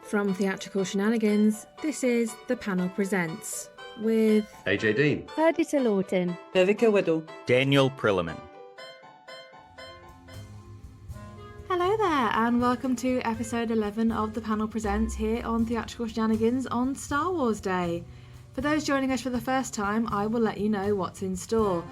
From Theatrical Shenanigans, this is The Panel Presents with AJ Dean, Perdita Lawton, Vivika Widow, Daniel Prilliman. Hello there, and welcome to episode 11 of The Panel Presents here on Theatrical Shenanigans on Star Wars Day. For those joining us for the first time, I will let you know what's in store.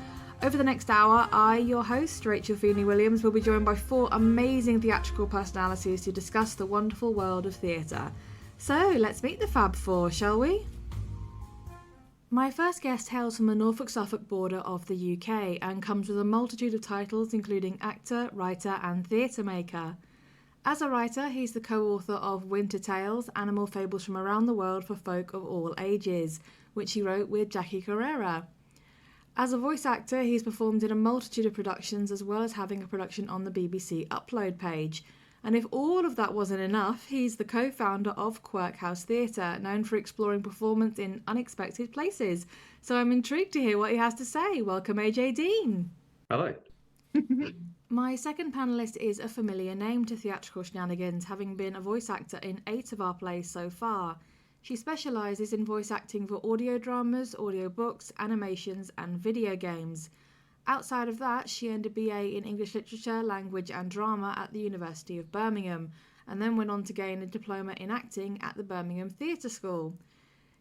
Over the next hour, I, your host, Rachel Feeney-Williams, will be joined by 4 amazing theatrical personalities to discuss the wonderful world of theatre. So, let's meet the Fab Four, shall we? My first guest hails from the Norfolk-Suffolk border of the UK and comes with a multitude of titles including actor, writer and theatre maker. As a writer, he's the co-author of Winter Tales, Animal Fables from Around the World for Folk of All Ages, which he wrote with Jackie Carrera. As a voice actor, he's performed in a multitude of productions as well as having a production on the BBC Upload page. And if all of that wasn't enough, he's the co-founder of Quirk House Theatre, known for exploring performance in unexpected places. So I'm intrigued to hear what he has to say. Welcome, AJ Dean. hello. My second panellist is a familiar name to Theatrical Shenanigans, having been a voice actor in 8 of our plays so far. She specialises in voice acting for audio dramas, audiobooks, animations and video games. Outside of that, she earned a BA in English Literature, Language and Drama at the University of Birmingham, and then went on to gain a diploma in acting at the Birmingham Theatre School.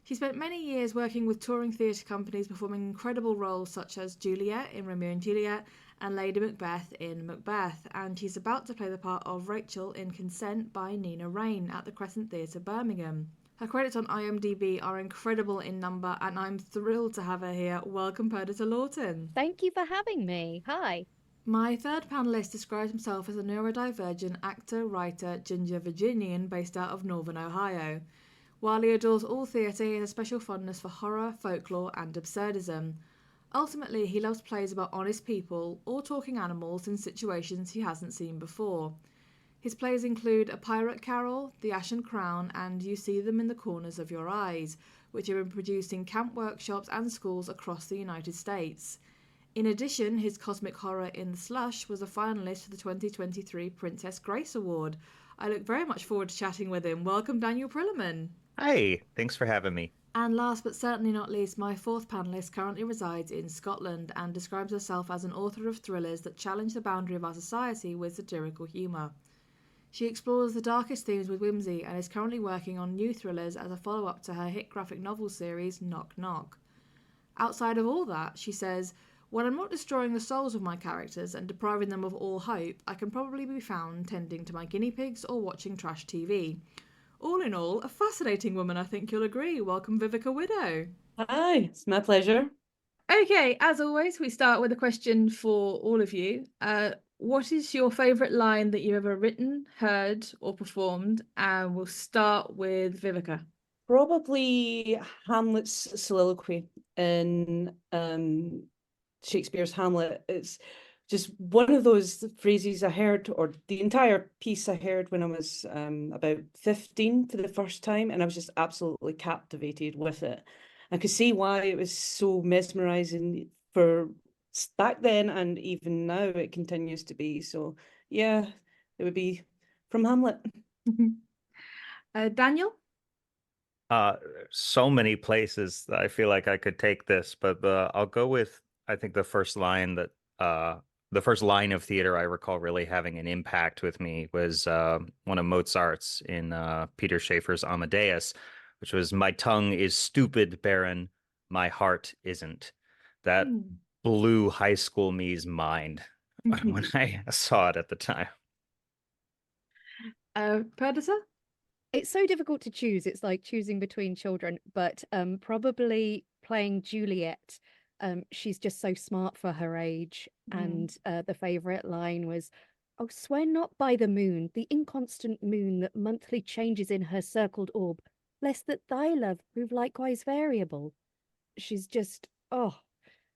She spent many years working with touring theatre companies, performing incredible roles such as Juliet in Romeo and Juliet and Lady Macbeth in Macbeth, and she's about to play the part of Rachel in Consent by Nina Raine at the Crescent Theatre, Birmingham. Her credits on IMDb are incredible in number, and I'm thrilled to have her here. Welcome, Perdita Lawton. Thank you for having me. Hi. My third panellist describes himself as a neurodivergent actor, writer, ginger Virginian based out of Northern Ohio. While he adores all theatre, he has a special fondness for horror, folklore and absurdism. Ultimately, he loves plays about honest people or talking animals in situations he hasn't seen before. His plays include A Pirate Carol, The Ashen Crown and You See Them in the Corners of Your Eyes, which have been produced in camp workshops and schools across the United States. In addition, his cosmic horror In the Slush was a finalist for the 2023 Princess Grace Award. I look very much forward to chatting with him. Welcome, Daniel Prilliman. Hi, thanks for having me. And last but certainly not least, my fourth panellist currently resides in Scotland and describes herself as an author of thrillers that challenge the boundary of our society with satirical humour. She explores the darkest themes with whimsy and is currently working on new thrillers as a follow-up to her hit graphic novel series Knock Knock. Outside of all that, she says, when I'm not destroying the souls of my characters and depriving them of all hope, I can probably be found tending to my guinea pigs or watching trash TV. All in all, a fascinating woman, I think you'll agree. Welcome, Vivika Widow. Hi, it's my pleasure. Okay, as always, we start with a question for all of you. What is your favourite line that you've ever written, heard, or performed? And we'll start with Vivika. Probably Hamlet's soliloquy in Shakespeare's Hamlet. It's just one of those phrases I heard, or the entire piece I heard when I was about 15 for the first time, and I was just absolutely captivated with it. I could see why it was so mesmerising for back then, and even now it continues to be. So yeah, it would be from Hamlet. Daniel? So many places that I feel like I could take this, but I'll go with, I think the first line of theater I recall really having an impact with me was one of Mozart's in Peter Schaeffer's Amadeus, which was, "My tongue is stupid, Baron, my heart isn't." That blew high school me's mind when I saw it at the time. Perdita? It's so difficult to choose. It's like choosing between children, but probably playing Juliet. She's just so smart for her age. And the favourite line was, "Oh, swear not by the moon, the inconstant moon that monthly changes in her circled orb, lest that thy love prove likewise variable." She's just,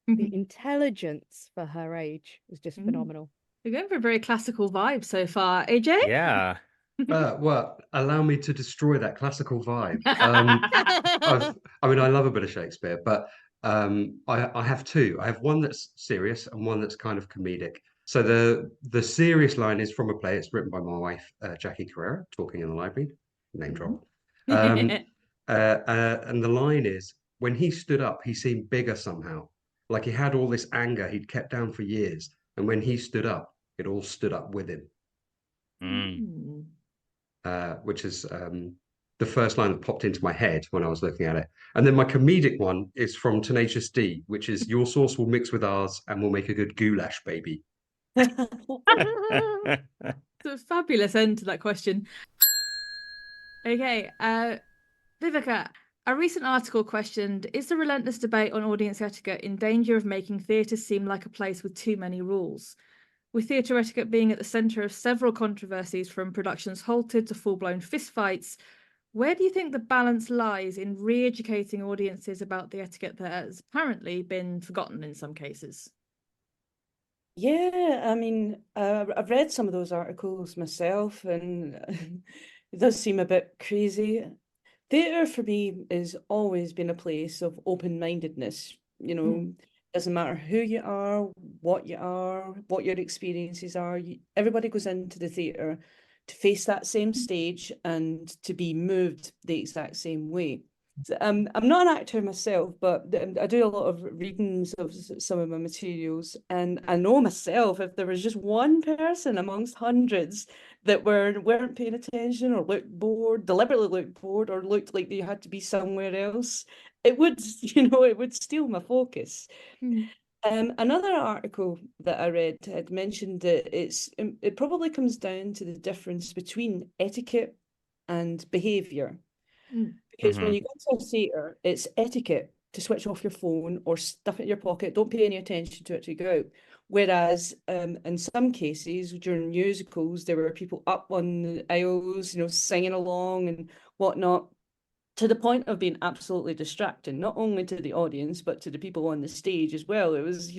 the intelligence for her age was just phenomenal. We're going for a very classical vibe so far. AJ? Yeah. Well, allow me to destroy that classical vibe. I love a bit of Shakespeare, but I have 2. I have one that's serious and one that's kind of comedic. So the serious line is from a play. It's written by my wife, Jackie Carrera, Talking in the Library, name drop. And the line is, when he stood up, he seemed bigger somehow. Like he had all this anger he'd kept down for years. And when he stood up, it all stood up with him, Mm. which is the first line that popped into my head when I was looking at it. And then my comedic one is from Tenacious D, which is, your sauce will mix with ours and we'll make a good goulash, baby. It's a fabulous end to that question. Okay, Vivika, a recent article questioned, is the relentless debate on audience etiquette in danger of making theatre seem like a place with too many rules? With theatre etiquette being at the centre of several controversies, from productions halted to full-blown fistfights, where do you think the balance lies in re-educating audiences about the etiquette that has apparently been forgotten in some cases? Yeah, I mean, I've read some of those articles myself, and it does seem a bit crazy. Theatre for me has always been a place of open-mindedness. Doesn't matter who you are, what your experiences are. Everybody goes into the theatre to face that same stage and to be moved the exact same way. I'm not an actor myself, but I do a lot of readings of some of my materials, and I know myself, if there was just one person amongst hundreds that weren't paying attention or deliberately looked bored, or looked like they had to be somewhere else, it would, it would steal my focus. Another article that I read had mentioned that it probably comes down to the difference between etiquette and behaviour. Because when you go to a theatre, it's etiquette to switch off your phone or stuff it in your pocket, don't pay any attention to it till you go out. Whereas in some cases, during musicals, there were people up on the aisles, singing along and whatnot, to the point of being absolutely distracting, not only to the audience, but to the people on the stage as well. It was,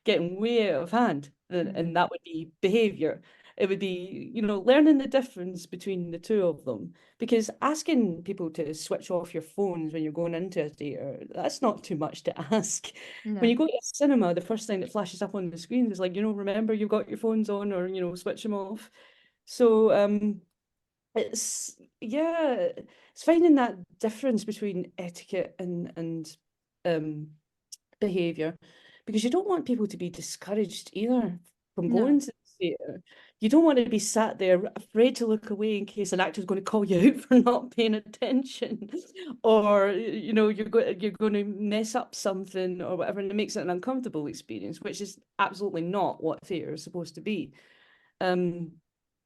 getting way out of hand, and that would be behaviour. It would be, learning the difference between the two of them. Because asking people to switch off your phones when you're going into a theatre, that's not too much to ask. No. When you go to a cinema, the first thing that flashes up on the screen is like, remember you've got your phones on, or, switch them off. So it's finding that difference between etiquette and behaviour, because you don't want people to be discouraged either from No. going to the theatre. You don't want to be sat there afraid to look away in case an actor's going to call you out for not paying attention, or you're going to mess up something or whatever, and it makes it an uncomfortable experience, which is absolutely not what theatre is supposed to be.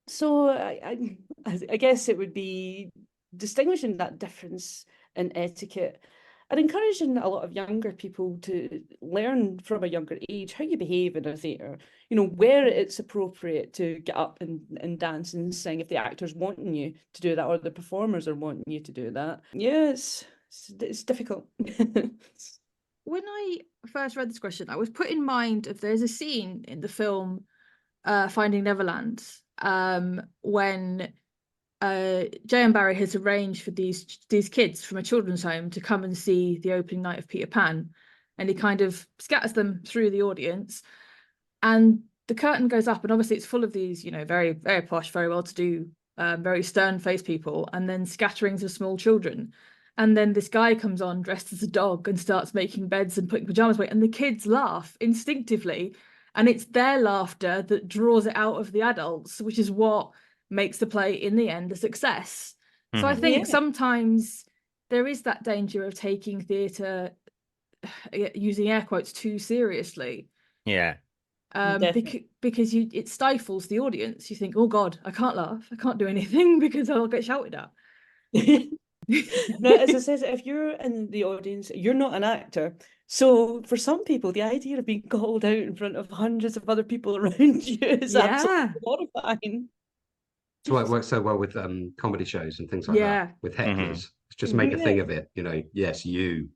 So I guess it would be distinguishing that difference in etiquette and encouraging a lot of younger people to learn from a younger age how you behave in a theatre, where it's appropriate to get up and dance and sing if the actor's wanting you to do that, or the performers are wanting you to do that. Yeah, it's difficult. When I first read this question, I was put in mind of, there's a scene in the film Finding Neverland, when J.M. Barrie has arranged for these kids from a children's home to come and see the opening night of Peter Pan, and he kind of scatters them through the audience, and the curtain goes up, and obviously it's full of these, very, very posh, very well-to-do, very stern-faced people, and then scatterings of small children. And then this guy comes on dressed as a dog and starts making beds and putting pajamas away, and the kids laugh instinctively. And it's their laughter that draws it out of the adults, which is what makes the play in the end a success. So I think sometimes there is that danger of taking theatre, using air quotes, too seriously. Yeah. Because it stifles the audience. You think, oh God, I can't laugh, I can't do anything because I'll get shouted at. No, as I said, if you're in the audience, you're not an actor. So for some people, the idea of being called out in front of hundreds of other people around you is absolutely horrifying. That's why it works so well with comedy shows and things like that, with hecklers. Just make a thing of it, yes, you.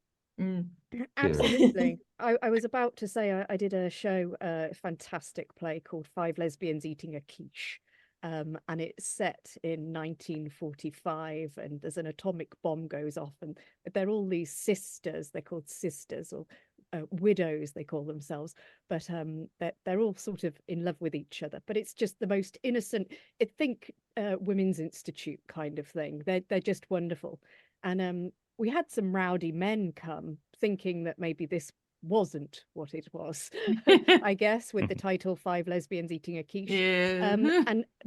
Absolutely. I was about to say I did a show, a fantastic play called Five Lesbians Eating a Quiche. And it's set in 1945, and there's an atomic bomb goes off, and they're all these sisters, they're called sisters, or widows, they call themselves, but they're all sort of in love with each other. But it's just the most innocent, I think, Women's Institute kind of thing. They're just wonderful. And we had some rowdy men come, thinking that maybe this wasn't what it was, I guess, with the title Five Lesbians Eating a Quiche. Yeah.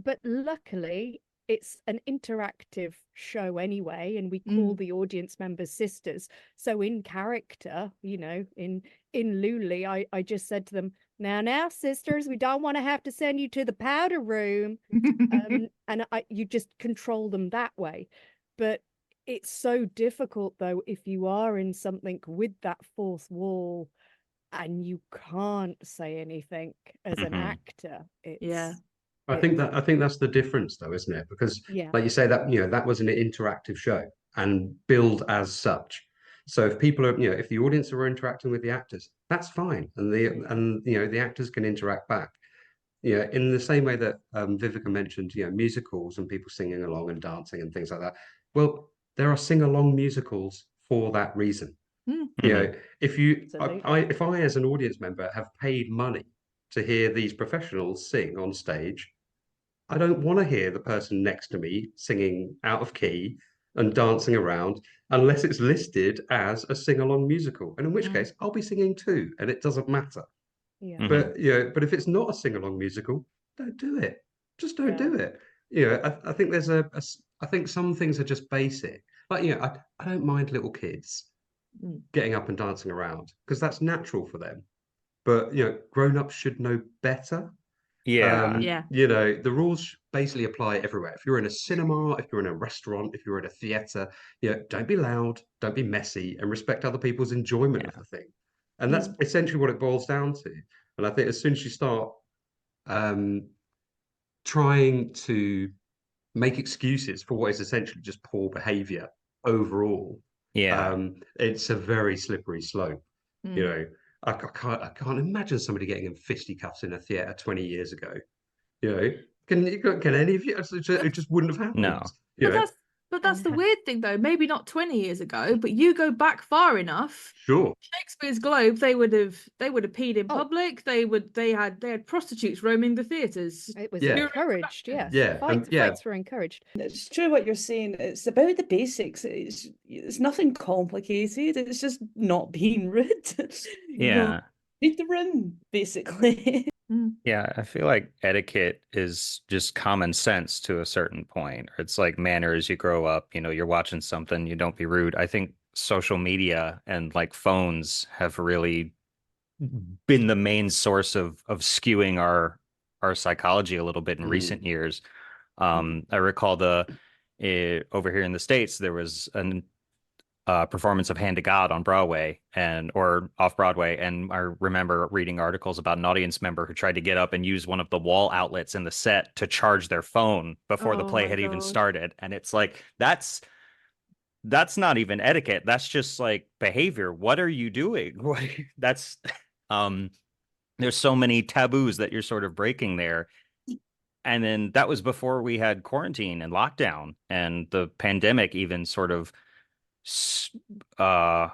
But luckily it's an interactive show anyway, and we call the audience members sisters. So in character, you know, in Luli, I just said to them, now sisters, we don't want to have to send you to the powder room. And you just control them that way. But it's so difficult though if you are in something with that fourth wall and you can't say anything as an actor. It's I think that's the difference though, isn't it? Because yeah, like you say, that that was an interactive show and billed as such. So if people are, if the audience are interacting with the actors, that's fine. And the actors can interact back. In the same way that Vivika mentioned, musicals and people singing along and dancing and things like that. Well, there are sing-along musicals for that reason. If I as an audience member have paid money to hear these professionals sing on stage, I don't want to hear the person next to me singing out of key and dancing around unless it's listed as a sing-along musical. And in which case, I'll be singing too, and it doesn't matter. yeah. But but if it's not a sing-along musical, don't do it. Just don't do it. I think I think some things are just basic. Like I don't mind little kids getting up and dancing around because that's natural for them. But grown-ups should know better. Yeah. The rules basically apply everywhere. If you're in a cinema, if you're in a restaurant, if you're in a theater, don't be loud, don't be messy, and respect other people's enjoyment of the thing. And that's essentially what it boils down to. And I think as soon as you start trying to make excuses for what is essentially just poor behavior overall, it's a very slippery slope. I can't imagine somebody getting in fisticuffs in a theater 20 years ago. Can any of you? It just wouldn't have happened. No. But that's the weird thing though. Maybe not 20 years ago, but you go back far enough. Sure. Shakespeare's Globe, they would have peed in public. They had prostitutes roaming the theatres. It was encouraged, yes. Yeah. Fights were encouraged. It's true what you're saying. It's about the basics. It's nothing complicated. It's just not being rude. Read the room, basically. Yeah, I feel like etiquette is just common sense to a certain point. It's like manners. You grow up, you're watching something, you don't be rude. I think social media and like phones have really been the main source of skewing our psychology a little bit in recent years. I recall over here in the States, there was an performance of Hand to God on Broadway or off Broadway. And I remember reading articles about an audience member who tried to get up and use one of the wall outlets in the set to charge their phone before the play had even started. And it's like, that's not even etiquette. That's just like behavior. What are you doing? That's, there's so many taboos that you're sort of breaking there. And then that was before we had quarantine and lockdown and the pandemic even sort of, I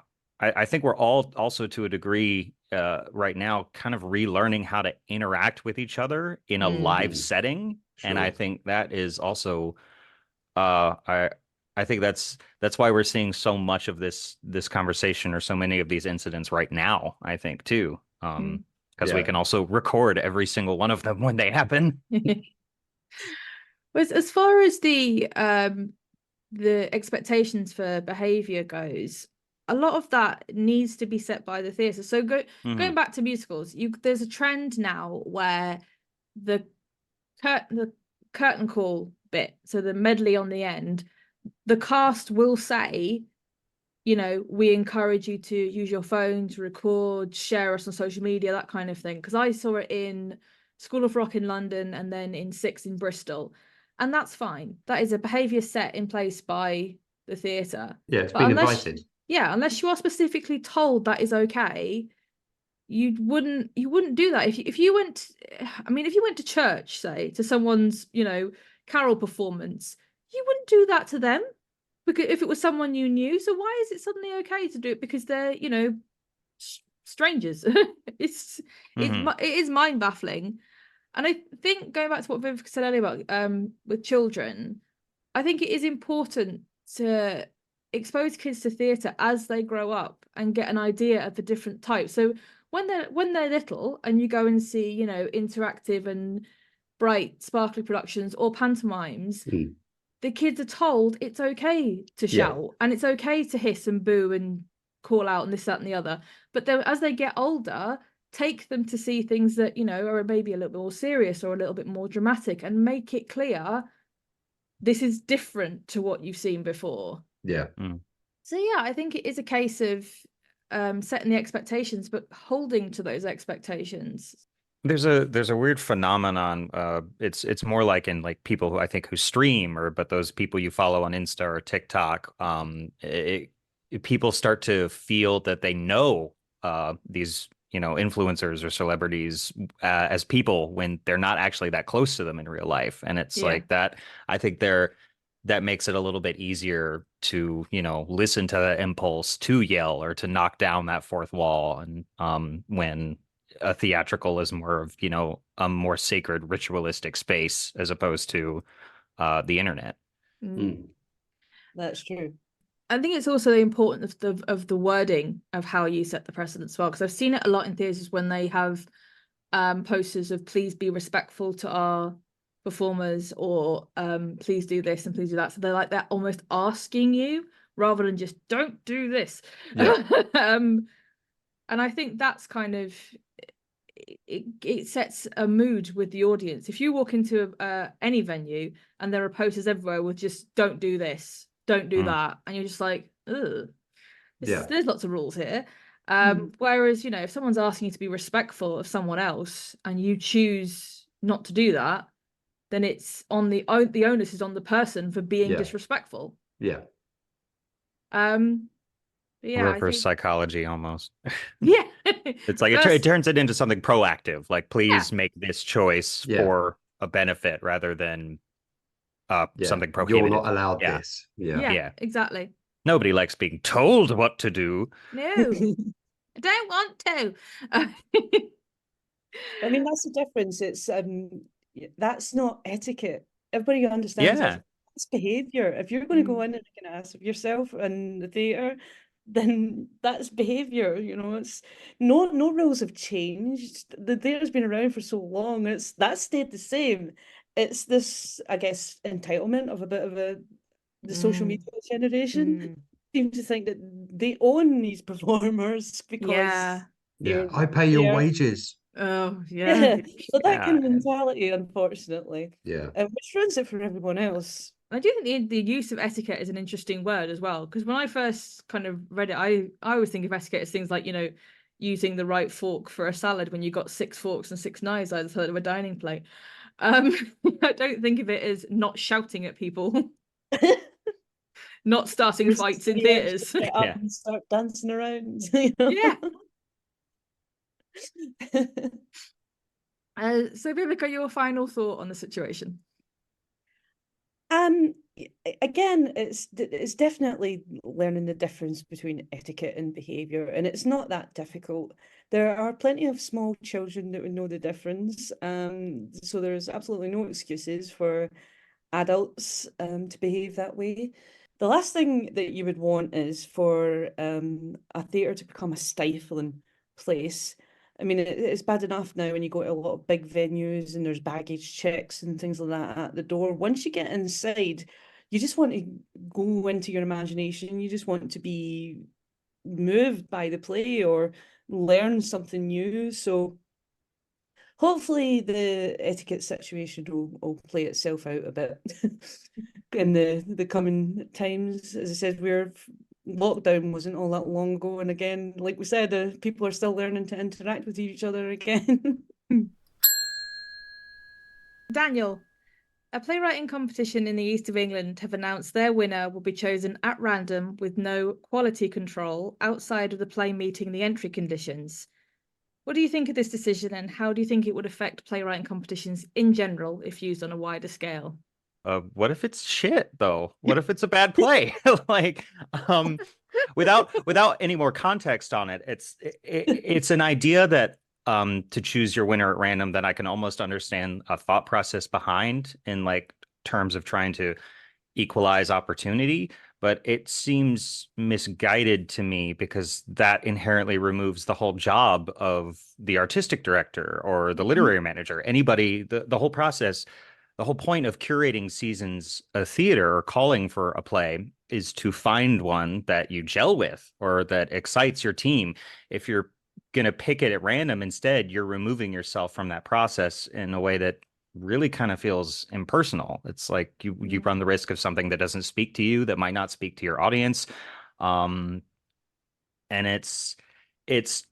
think we're all also to a degree right now kind of relearning how to interact with each other in a live setting. Sure. And I think that is also I think that's why we're seeing so much of this conversation or so many of these incidents right now, I think too. Because we can also record every single one of them when they happen. As far as the expectations for behavior goes, a lot of that needs to be set by the theatre. So going back to musicals, there's a trend now where the curtain call bit, so the medley on the end, the cast will say, we encourage you to use your phone to record, share us on social media, that kind of thing. Because I saw it in School of Rock in London and then in Six in Bristol. And that's fine. That is a behaviour set in place by the theatre. Yeah, it's been invited. Yeah, unless you are specifically told that is okay, you wouldn't do that. If you went to church, say, to someone's, carol performance, you wouldn't do that to them because if it was someone you knew. So why is it suddenly okay to do it because they're, strangers. It's Mhm. it is mind baffling. And I think going back to what Vivika said earlier about with children, I think it is important to expose kids to theatre as they grow up and get an idea of the different types. So when they're little and you go and see, you know, interactive and bright, sparkly productions or pantomimes, Mm. the kids are told it's okay to Yeah. shout and it's okay to hiss and boo and call out and this, that, and the other. But then as they get older, take them to see things that, you know, are maybe a little bit more serious or a little bit more dramatic, and make it clear this is different to what you've seen before. Yeah. So yeah, I think it is a case of setting the expectations, but holding to those expectations. There's a weird phenomenon. It's more like in like people who I think who stream, but those people you follow on Insta or TikTok. People start to feel that they know these, you know, influencers or celebrities as people when they're not actually that close to them in real life, and it's like that. I think that makes it a little bit easier to, you know, listen to the impulse to yell or to knock down that fourth wall, and when a theatrical is more of, you know, a more sacred ritualistic space as opposed to the internet. Mm. That's true. I think it's also the importance of the wording of how you set the precedent as well, because I've seen it a lot in theatres when they have posters of please be respectful to our performers, or please do this and please do that. So they're almost asking you rather than just don't do this. Yeah. And I think that's kind of it sets a mood with the audience. If you walk into any venue and there are posters everywhere with just don't do this, don't do that, and you're just like, ugh, there's lots of rules here. Whereas, you know, if someone's asking you to be respectful of someone else and you choose not to do that, then it's on the onus is on the person for being disrespectful. Yeah. Yeah, I Reverse think psychology almost. yeah. It's like it turns it into something proactive, like please make this choice for a benefit rather than something prohibitive. You're not allowed this. Yeah, exactly. Nobody likes being told what to do. No, I don't want to. I mean, that's the difference. It's that's not etiquette. Everybody understands that's behavior. If you're going to go in and make an ass of yourself in the theatre, then that's behavior. You know, it's no rules have changed. The theatre's been around for so long. That's stayed the same. It's this, I guess, entitlement of a bit of the social media generation seem to think that they own these performers because I pay your wages. Oh yeah. So that kind of mentality, unfortunately, which ruins it for everyone else. I do think the use of etiquette is an interesting word as well, because when I first kind of read it, I always think of etiquette as things like, you know, using the right fork for a salad when you got 6 forks and 6 knives either side of a dining plate. I don't think of it as not shouting at people, not starting fights in theatres. Get up and start dancing around. You know? Yeah. So Vivika, your final thought on the situation? Again, it's definitely learning the difference between etiquette and behaviour, and it's not that difficult. There are plenty of small children that would know the difference, so there's absolutely no excuses for adults to behave that way. The last thing that you would want is for a theatre to become a stifling place. I mean, it's bad enough now when you go to a lot of big venues and there's baggage checks and things like that at the door. Once you get inside, you just want to go into your imagination. You just want to be moved by the play or learn something new. So hopefully the etiquette situation will play itself out a bit in the coming times. As I said, lockdown wasn't all that long ago, and again, like we said, people are still learning to interact with each other again. Daniel, a playwriting competition in the east of England have announced their winner will be chosen at random with no quality control outside of the play meeting the entry conditions. What do you think of this decision, and how do you think it would affect playwriting competitions in general if used on a wider scale? What if it's shit though? What if it's a bad play? Like, without any more context on it, it's an idea that to choose your winner at random that I can almost understand a thought process behind in like terms of trying to equalize opportunity, but it seems misguided to me because that inherently removes the whole job of the artistic director or the literary manager, anybody, the whole process. The whole point of curating seasons of theater or calling for a play is to find one that you gel with or that excites your team. If you're going to pick it at random instead, you're removing yourself from that process in a way that really kind of feels impersonal. It's like you run the risk of something that doesn't speak to you, that might not speak to your audience. And it's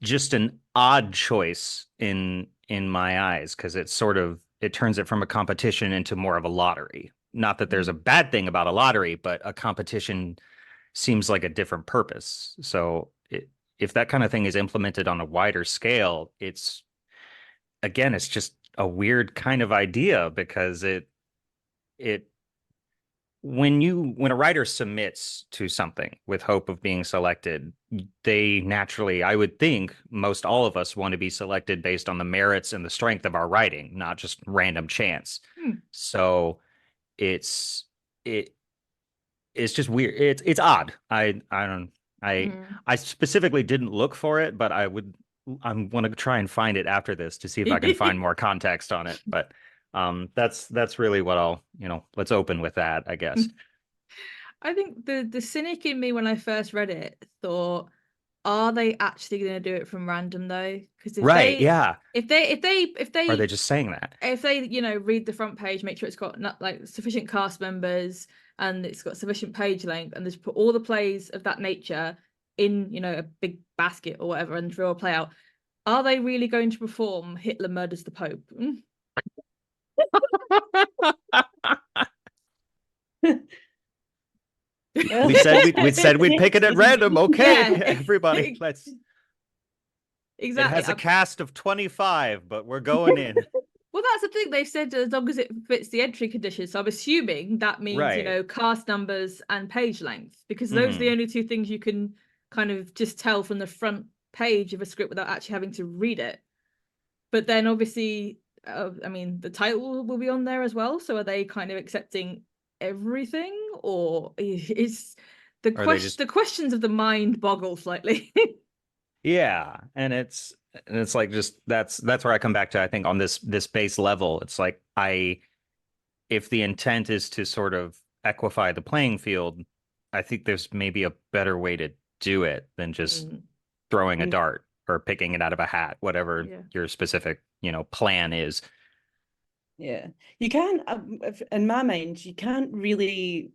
just an odd choice in my eyes, because it turns it from a competition into more of a lottery. Not that there's a bad thing about a lottery, but a competition seems like a different purpose. So if that kind of thing is implemented on a wider scale, it's just a weird kind of idea, because when a writer submits to something with hope of being selected, they naturally, I would think, most all of us want to be selected based on the merits and the strength of our writing, not just random chance. So it's just weird. It's odd. I specifically didn't look for it, but I want to try and find it after this to see if I can find more context on it. But that's really what I'll, let's open with that, I guess. I think the cynic in me when I first read it thought, are they actually going to do it from random though? Because if they are they just saying that? If they read the front page, make sure it's got like sufficient cast members and it's got sufficient page length, and just put all the plays of that nature in a big basket or whatever and draw a play out, are they really going to perform Hitler Murders the Pope? we said we'd pick it at random. Okay, yeah. Everybody, let's. Exactly. It has a cast of 25, but we're going in. Well, that's the thing. They've said as long as it fits the entry conditions. So I'm assuming that means, cast numbers and page length, because those are the only two things you can kind of just tell from the front page of a script without actually having to read it. But then obviously, the title will be on there as well. So are they kind of accepting everything, or is the questions of the mind boggle slightly? Yeah, and it's like, just that's where I come back to, I think, on this base level. It's like, if the intent is to sort of equify the playing field, I think there's maybe a better way to do it than just throwing a dart or picking it out of a hat, whatever your specific plan is. Yeah, you can, in my mind, you can't really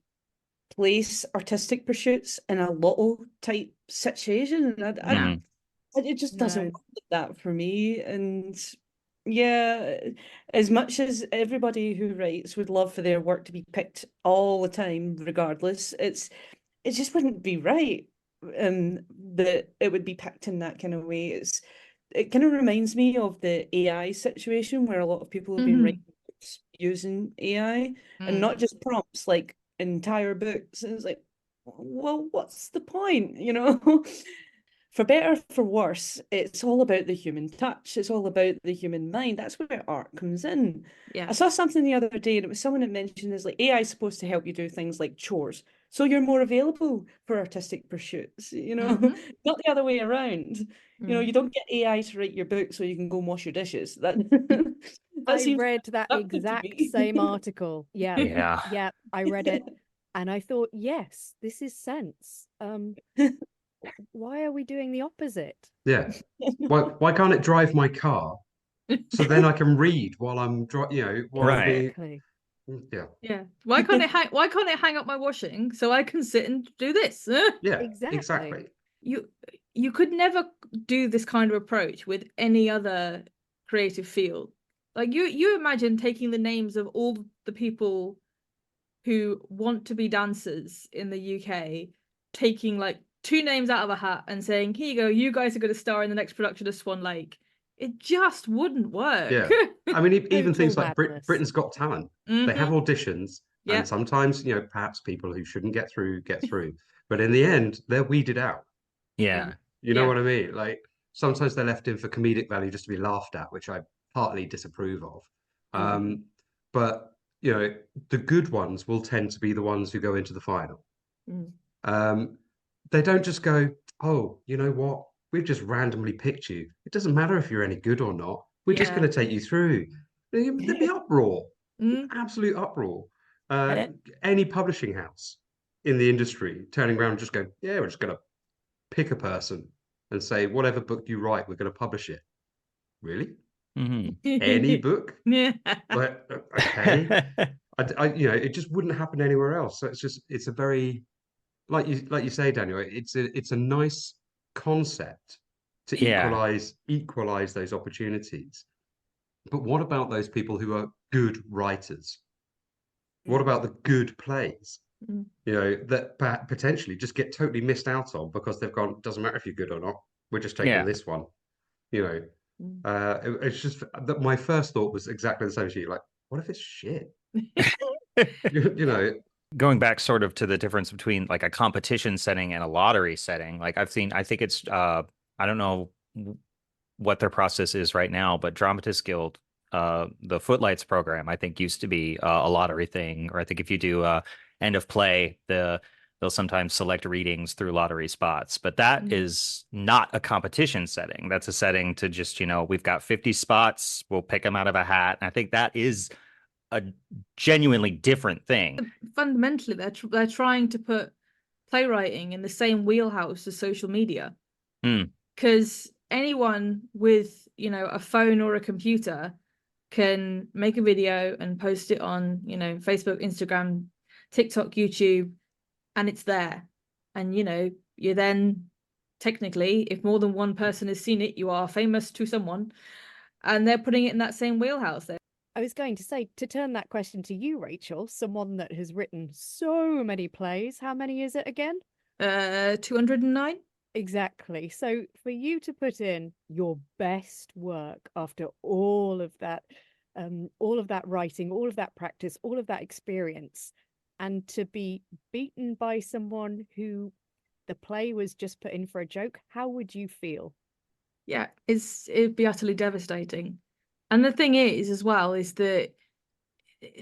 place artistic pursuits in a lotto type situation. It just doesn't work like that for me. And yeah, as much as everybody who writes would love for their work to be picked all the time, regardless, it just wouldn't be right that it would be picked in that kind of way. It kind of reminds me of the AI situation, where a lot of people have been writing books using AI and not just prompts, like entire books. And it's like, well, what's the point? For better, for worse, it's all about the human touch. It's all about the human mind. That's where art comes in. Yeah. I saw something the other day, and it was someone that mentioned is like, AI is supposed to help you do things like chores, so you're more available for artistic pursuits, not the other way around. You don't get AI to write your book so you can go and wash your dishes. That I read that exact same article. Yeah, I read it and I thought, yes, this is sense. Why are we doing the opposite? Yeah. Why can't it drive my car so then I can read while I'm Right. Yeah. Why can't it hang up my washing so I can sit and do this? Yeah, exactly. You could never do this kind of approach with any other creative field. Like you imagine taking the names of all the people who want to be dancers in the UK, taking like 2 names out of a hat and saying, here you go, you guys are going to star in the next production of Swan Lake. It just wouldn't work. Yeah. I mean, even things like Britain's Got Talent, they have auditions Yeah. And sometimes, perhaps people who shouldn't get through. But in the end, they're weeded out. Yeah. You know Yeah. what I mean? Like sometimes they're left in for comedic value just to be laughed at, which I partly disapprove of. But the good ones will tend to be the ones who go into the final. They don't just go, oh, you know what? We've just randomly picked you. It doesn't matter if you're any good or not. We're just Yeah. going to take you through. There'd be uproar, Mm. absolute uproar. And Any publishing house in the industry turning around and just go, yeah, we're just going to pick a person and say, whatever book you write, we're going to publish it. Really? Any book? Yeah. Like, okay. It just wouldn't happen anywhere else. So it's a very, like you say, Daniel, it's a nice concept to Yeah. equalize those opportunities. But what about those people who are good writers? What about the good plays? That potentially just get totally missed out on because they've gone, doesn't matter if you're good or not, we're just taking Yeah. this one. It's just that my first thought was exactly the same as you. Like, what if it's shit? Going back sort of to the difference between like a competition setting and a lottery setting, like I think it's I don't know what their process is right now, but Dramatists Guild, the Footlights program, I think used to be a lottery thing, or I think if you do end of play, they'll sometimes select readings through lottery spots, but that is not a competition setting. That's a setting to just, we've got 50 spots, we'll pick them out of a hat. And I think that is a genuinely different thing. Fundamentally, they're trying to put playwriting in the same wheelhouse as social media, because anyone with a phone or a computer can make a video and post it on Facebook, Instagram, TikTok, YouTube, and it's there. And you're then technically, if more than one person has seen it, you are famous to someone, and they're putting it in that same wheelhouse there. I was going to say, to turn that question to you, Rachel, someone that has written so many plays, how many is it again? 209. Exactly. So for you to put in your best work after all of that writing, all of that practice, all of that experience, and to be beaten by someone who the play was just put in for a joke, how would you feel? Yeah, it'd be utterly devastating. And the thing is, as well, is that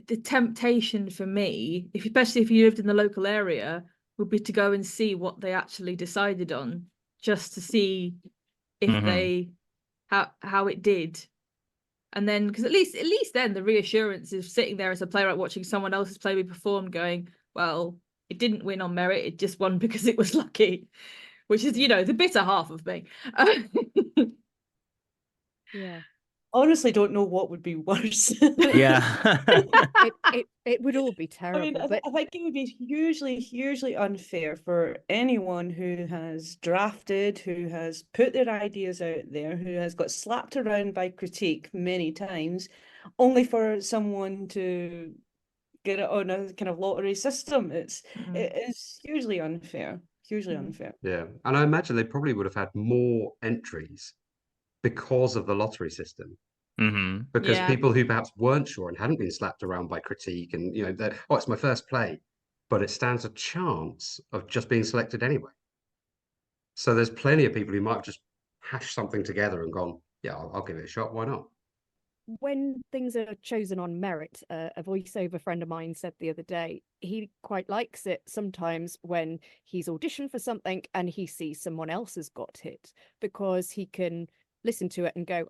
the temptation for me, especially if you lived in the local area, would be to go and see what they actually decided on, just to see if they how it did. And then, because at least then the reassurance is sitting there as a playwright watching someone else's play be performed, going, well, it didn't win on merit, it just won because it was lucky, which is the bitter half of me. Yeah. Honestly don't know what would be worse. Yeah. it would all be terrible. I mean, I think it would be hugely unfair for anyone who has drafted, who has put their ideas out there, who has got slapped around by critique many times, only for someone to get it on a kind of lottery system. It is hugely unfair. Hugely unfair. Yeah. And I imagine they probably would have had more entries because of the lottery system. Because people who perhaps weren't sure and hadn't been slapped around by critique and it's my first play, but it stands a chance of just being selected anyway. So there's plenty of people who might have just hashed something together and gone, yeah, I'll give it a shot, why not? When things are chosen on merit, a voiceover friend of mine said the other day, he quite likes it sometimes when he's auditioned for something and he sees someone else has got it, because he can listen to it and go,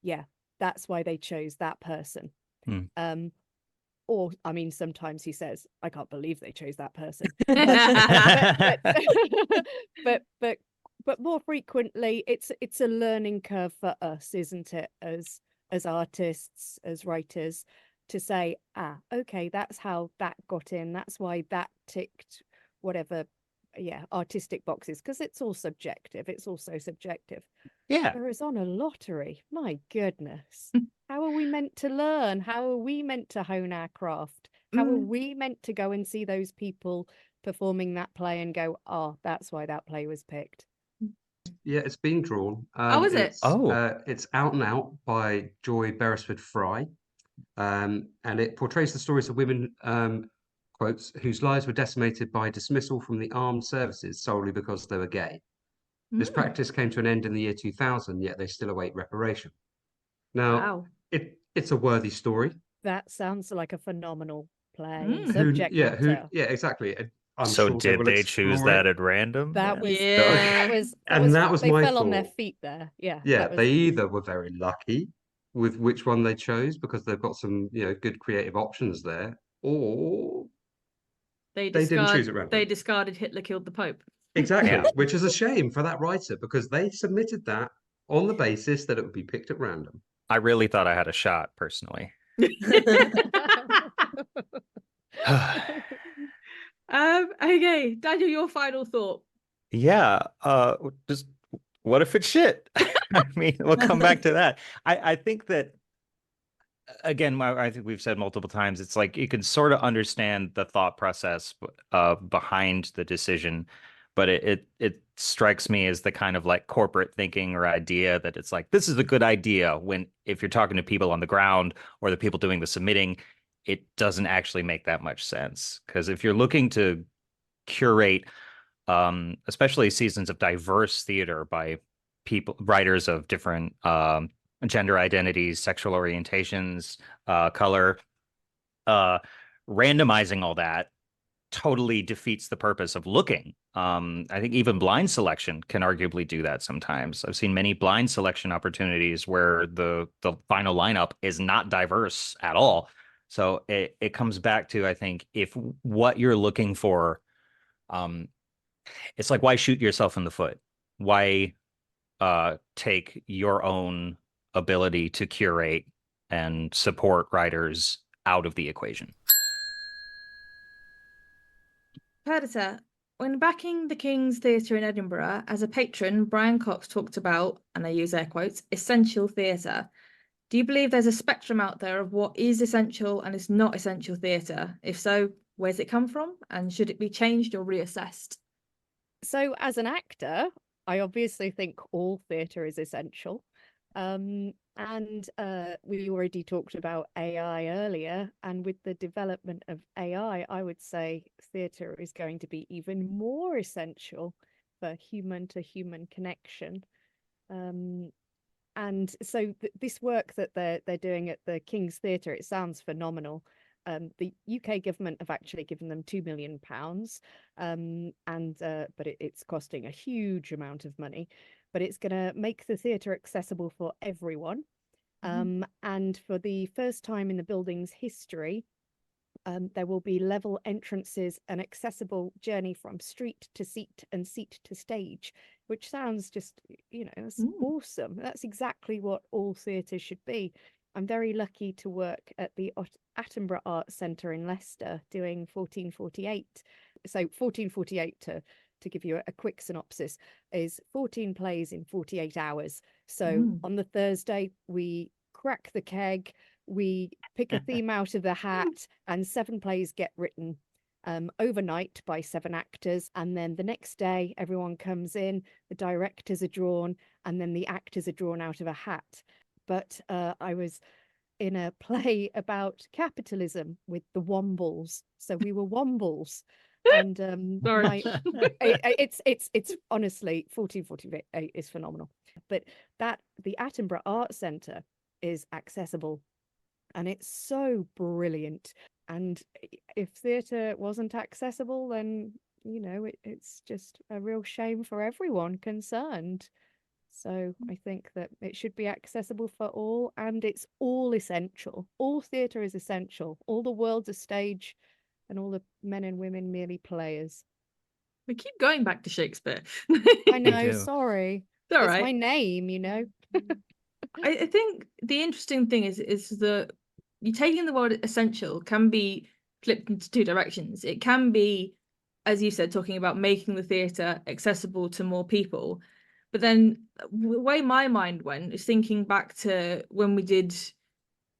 yeah, that's why they chose that person. Or, I mean, sometimes he says, I can't believe they chose that person. But more frequently, it's a learning curve for us, isn't it, as artists, as writers, to say, okay, that's how that got in. That's why that ticked whatever, artistic boxes, because it's all subjective. It's also subjective. Yeah. Whereas on a lottery, my goodness, how are we meant to learn? How are we meant to hone our craft? How are we meant to go and see those people performing that play and go, that's why that play was picked? Yeah, it's being drawn. How is it? It's Out and Out by Joy Beresford Fry. And it portrays the stories of women quotes, whose lives were decimated by dismissal from the armed services solely because they were gay. This Mm. practice came to an end in the year 2000, yet they still await reparation. Now, Wow. it's a worthy story. That sounds like a phenomenal play and Mm. subject matter. Yeah, exactly. I'm So sure they did will they choose explore that it. at random? That then? was Yeah. And that was they my fell on their thought. feet there. Yeah, Yeah, that was they either were very lucky with which one they chose because they've got some, good creative options there, or They they didn't choose it They randomly. discarded Hitler killed the Pope. Exactly, Yeah. which is a shame for that writer because they submitted that on the basis that it would be picked at random. I really thought I had a shot personally. Okay, Daniel, your final thought. Yeah, just what if it's shit? I mean, we'll come back to that. I think that again, I think we've said multiple times, it's like you can sort of understand the thought process behind the decision, but it strikes me as the kind of like corporate thinking or idea that it's like this is a good idea when if you're talking to people on the ground or the people doing the submitting, it doesn't actually make that much sense. Because if you're looking to curate especially seasons of diverse theater by writers of different gender identities, sexual orientations, color, randomizing all that totally defeats the purpose of looking. I think even blind selection can arguably do that sometimes. I've seen many blind selection opportunities where the final lineup is not diverse at all. So it comes back to, I think, if what you're looking for, it's like, why shoot yourself in the foot? Why take your own ability to curate and support writers out of the equation? Perdita, when backing the King's Theatre in Edinburgh, as a patron, Brian Cox talked about, and I use air quotes, essential theatre. Do you believe there's a spectrum out there of what is essential and is not essential theatre? If so, where's it come from? And should it be changed or reassessed? So as an actor, I obviously think all theatre is essential. And we already talked about AI earlier, and with the development of AI, I would say theatre is going to be even more essential for human-to-human connection. And so this work that they're doing at the King's Theatre, it sounds phenomenal. The UK government have actually given them £2 million, but it's costing a huge amount of money. But it's going to make the theatre accessible for everyone. And for the first time in the building's history, there will be level entrances, an accessible journey from street to seat and seat to stage, which sounds just, that's awesome. That's exactly what all theatre should be. I'm very lucky to work at the Attenborough Arts Centre in Leicester doing 1448. So 1448, to give you a quick synopsis, is 14 plays in 48 hours. So on the Thursday, we crack the keg, we pick a theme out of the hat, and 7 plays get written overnight by 7 actors. And then the next day, everyone comes in, the directors are drawn, and then the actors are drawn out of a hat. But I was in a play about capitalism with the Wombles. So we were Wombles. And it's honestly 1448 is phenomenal. But the Attenborough Arts Centre is accessible, and it's so brilliant. And if theatre wasn't accessible, then it's just a real shame for everyone concerned. So I think that it should be accessible for all, and it's all essential. All theatre is essential. All the world's a stage, and all the men and women merely players. We keep going back to Shakespeare. I know, sorry. It's all It's right. my name, I think the interesting thing is that you taking the word essential can be flipped into 2 directions. It can be, as you said, talking about making the theatre accessible to more people. But then the way my mind went is thinking back to when we did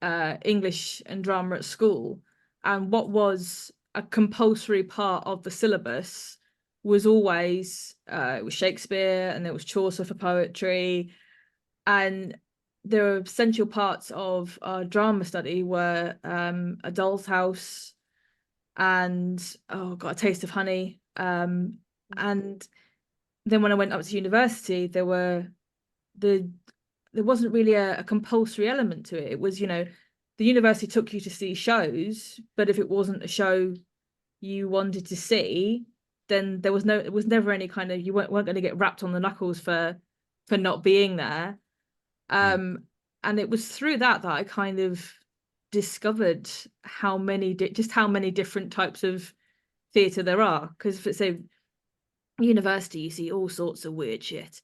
English and drama at school, and what was a compulsory part of the syllabus was always it was Shakespeare, and there was Chaucer for poetry, and there were essential parts of our drama study were A Doll's House, and got A Taste of Honey. And then when I went up to university, there wasn't really a compulsory element to it. It was, the university took you to see shows, but if it wasn't a show you wanted to see, then it was never any kind of, you weren't going to get rapped on the knuckles for not being there. And it was through that I kind of discovered how many different types of theatre there are. Because if it's a university, you see all sorts of weird shit.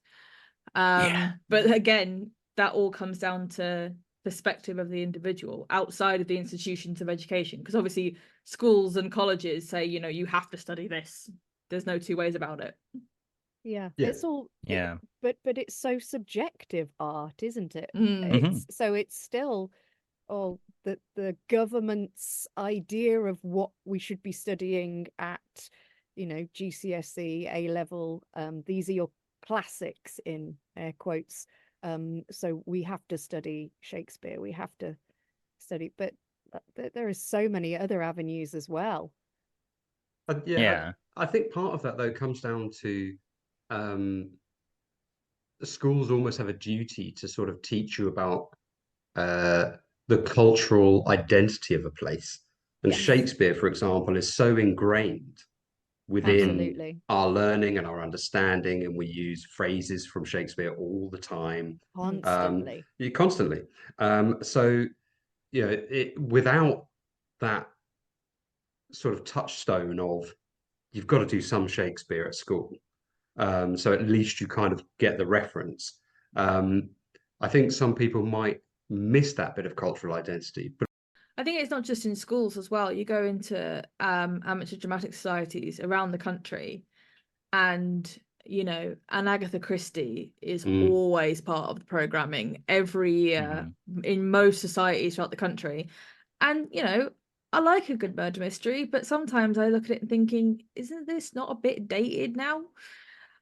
But again, that all comes down to perspective of the individual outside of the institutions of education, because obviously schools and colleges say, you have to study this. There's no two ways about it. It's all but it's so subjective, art, isn't it? It's still the government's idea of what we should be studying at GCSE, A level. These are your classics in air quotes. So we have to study Shakespeare, we have to study, but there are so many other avenues as well. I think part of that though comes down to the schools almost have a duty to sort of teach you about the cultural identity of a place. And Shakespeare, for example, is so ingrained within our learning and our understanding, and we use phrases from Shakespeare all the time, constantly. So without that sort of touchstone of you've got to do some Shakespeare at school, so at least you kind of get the reference. I think some people might miss that bit of cultural identity, but I think it's not just in schools as well. You go into amateur dramatic societies around the country, and and Agatha Christie is always part of the programming every year in most societies throughout the country. And I like a good murder mystery, but sometimes I look at it and thinking, isn't this not a bit dated now?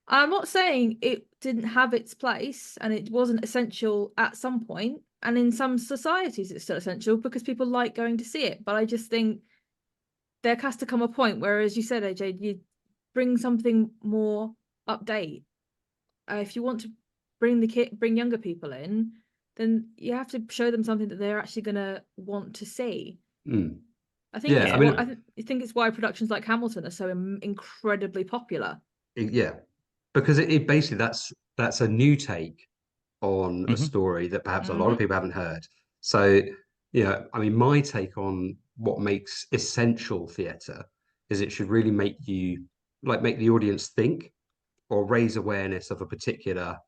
I'm not saying it didn't have its place and it wasn't essential at some point, and in some societies it's still essential because people like going to see it. But I just think there has to come a point where, as you said, AJ, you bring something more update. If you want to bring younger people in, then you have to show them something that they're actually going to want to see. I think I think it's why productions like Hamilton are so incredibly popular. Because it basically that's a new take on a story that perhaps a lot of people haven't heard. So, my take on what makes essential theatre is it should really make the audience think or raise awareness of a particular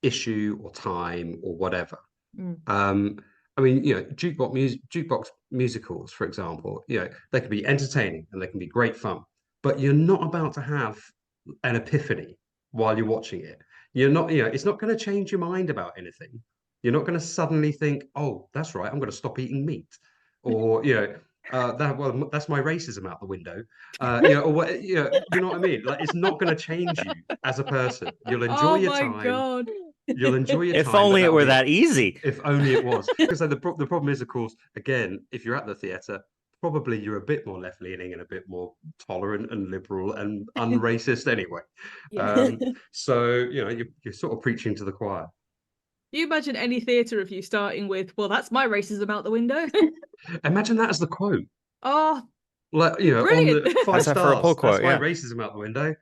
issue or time or whatever. Jukebox musicals, for example, they can be entertaining and they can be great fun, but you're not about to have an epiphany while you're watching it. You're not, it's not going to change your mind about anything. You're not going to suddenly think, oh, that's right, I'm going to stop eating meat, or that's my racism out the window, or what, you know what I mean? Like, it's not going to change you as a person. You'll enjoy your time. God. You'll enjoy your time. If only it were that easy. If only it was. Because the problem is, of course, again, if you're at the theatre, probably you're a bit more left-leaning and a bit more tolerant and liberal and unracist anyway. So, you're sort of preaching to the choir. You imagine any theatre review starting with, well, that's my racism out the window. Imagine that as the quote. Oh, like, brilliant. On the 5 stars, for a pull quote, that's my racism out the window.